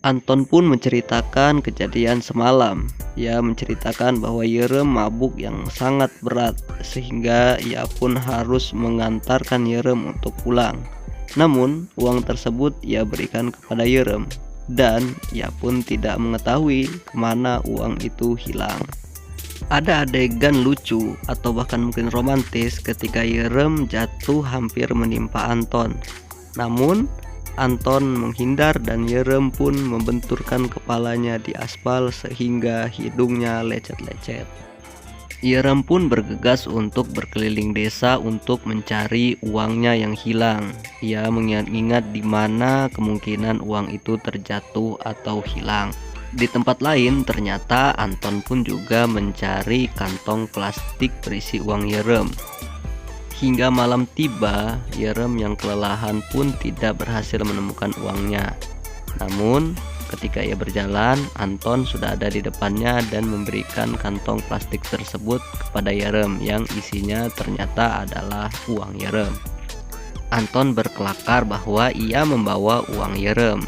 Anton pun menceritakan kejadian semalam. Ia menceritakan bahwa Yerem mabuk yang sangat berat sehingga ia pun harus mengantarkan Yerem untuk pulang. Namun uang tersebut ia berikan kepada Yerem dan ia pun tidak mengetahui kemana uang itu hilang. Ada adegan lucu atau bahkan mungkin romantis ketika Yerem jatuh hampir menimpa Anton. Namun Anton menghindar dan Yerem pun membenturkan kepalanya di aspal sehingga hidungnya lecet-lecet. Yerem pun bergegas untuk berkeliling desa untuk mencari uangnya yang hilang. Ia mengingat-ingat di mana kemungkinan uang itu terjatuh atau hilang. Di tempat lain ternyata Anton pun juga mencari kantong plastik berisi uang Yerem. Hingga malam tiba, Yerem yang kelelahan pun tidak berhasil menemukan uangnya. Namun, ketika ia berjalan, Anton sudah ada di depannya dan memberikan kantong plastik tersebut kepada Yerem yang isinya ternyata adalah uang Yerem. Anton berkelakar bahwa ia membawa uang Yerem.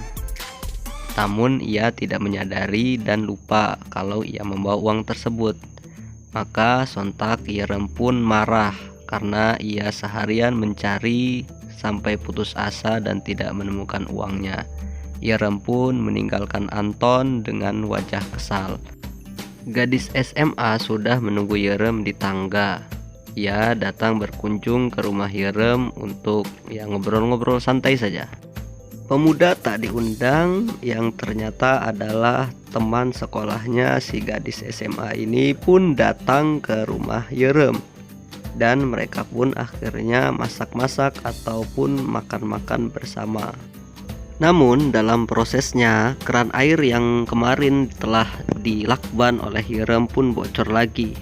Namun, ia tidak menyadari dan lupa kalau ia membawa uang tersebut. Maka sontak Yerem pun marah karena ia seharian mencari sampai putus asa dan tidak menemukan uangnya. Yerem pun meninggalkan Anton dengan wajah kesal. Gadis SMA sudah menunggu Yerem di tangga. Ia datang berkunjung ke rumah Yerem untuk ngobrol-ngobrol santai saja. Pemuda tak diundang yang ternyata adalah teman sekolahnya si gadis SMA ini pun datang ke rumah Yerem. Dan mereka pun akhirnya masak-masak ataupun makan-makan bersama. Namun dalam prosesnya keran air yang kemarin telah dilakban oleh Yerem pun bocor lagi.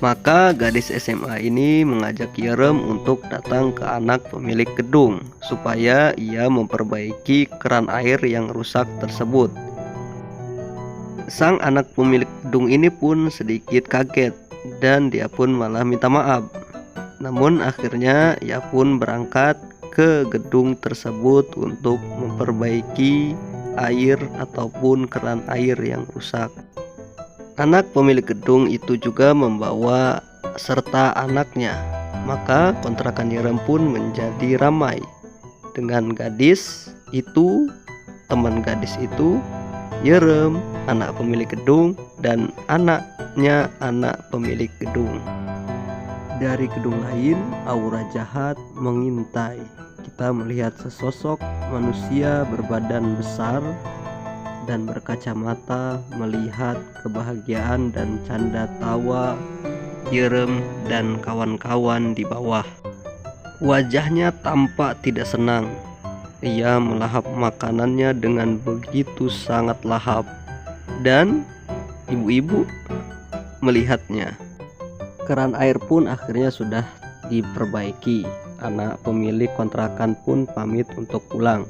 Maka gadis SMA ini mengajak Yerem untuk datang ke anak pemilik gedung supaya ia memperbaiki keran air yang rusak tersebut. Sang anak pemilik gedung ini pun sedikit kaget dan dia pun malah minta maaf. Namun akhirnya ia pun berangkat ke gedung tersebut untuk memperbaiki air ataupun keran air yang rusak. Anak pemilik gedung itu juga membawa serta anaknya. Maka kontrakan Yerem pun menjadi ramai dengan gadis itu, teman gadis itu, Yerem, anak pemilik gedung, dan anaknya anak pemilik gedung. Dari gedung lain, aura jahat mengintai. Kita melihat sesosok manusia berbadan besar dan berkacamata melihat kebahagiaan dan canda tawa Yerem dan kawan-kawan di bawah. Wajahnya tampak tidak senang. Ia melahap makanannya dengan begitu sangat lahap. Dan ibu-ibu melihatnya. Keran air pun akhirnya sudah diperbaiki. Anak pemilik kontrakan pun pamit untuk pulang.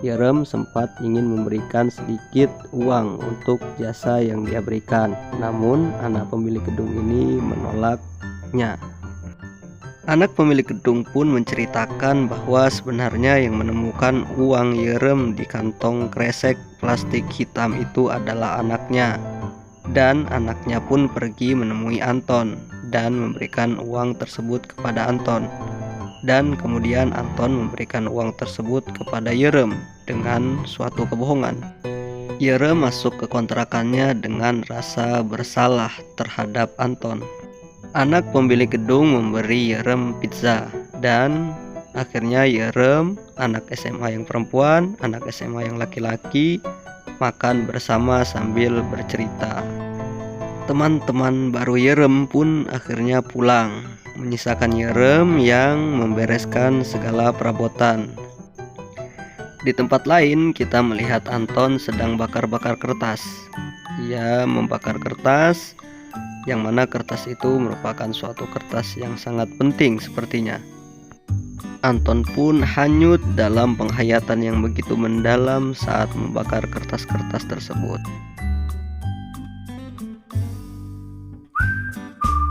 Yerem sempat ingin memberikan sedikit uang untuk jasa yang dia berikan. Namun anak pemilik gedung ini menolaknya. Anak pemilik gedung pun menceritakan bahwa sebenarnya yang menemukan uang Yerem di kantong kresek plastik hitam itu adalah anaknya. Dan anaknya pun pergi menemui Anton dan memberikan uang tersebut kepada Anton. Dan kemudian Anton memberikan uang tersebut kepada Yerem dengan suatu kebohongan. Yerem masuk ke kontrakannya dengan rasa bersalah terhadap Anton. Anak pemilik gedung memberi Yerem pizza dan akhirnya Yerem, anak SMA yang perempuan, anak SMA yang laki-laki makan bersama sambil bercerita. Teman-teman baru Yerem pun akhirnya pulang, menyisakan Yerem yang membereskan segala perabotan. Di tempat lain kita melihat Anton sedang bakar-bakar kertas. Ia membakar kertas, yang mana kertas itu merupakan suatu kertas yang sangat penting sepertinya. Anton pun hanyut dalam penghayatan yang begitu mendalam saat membakar kertas-kertas tersebut.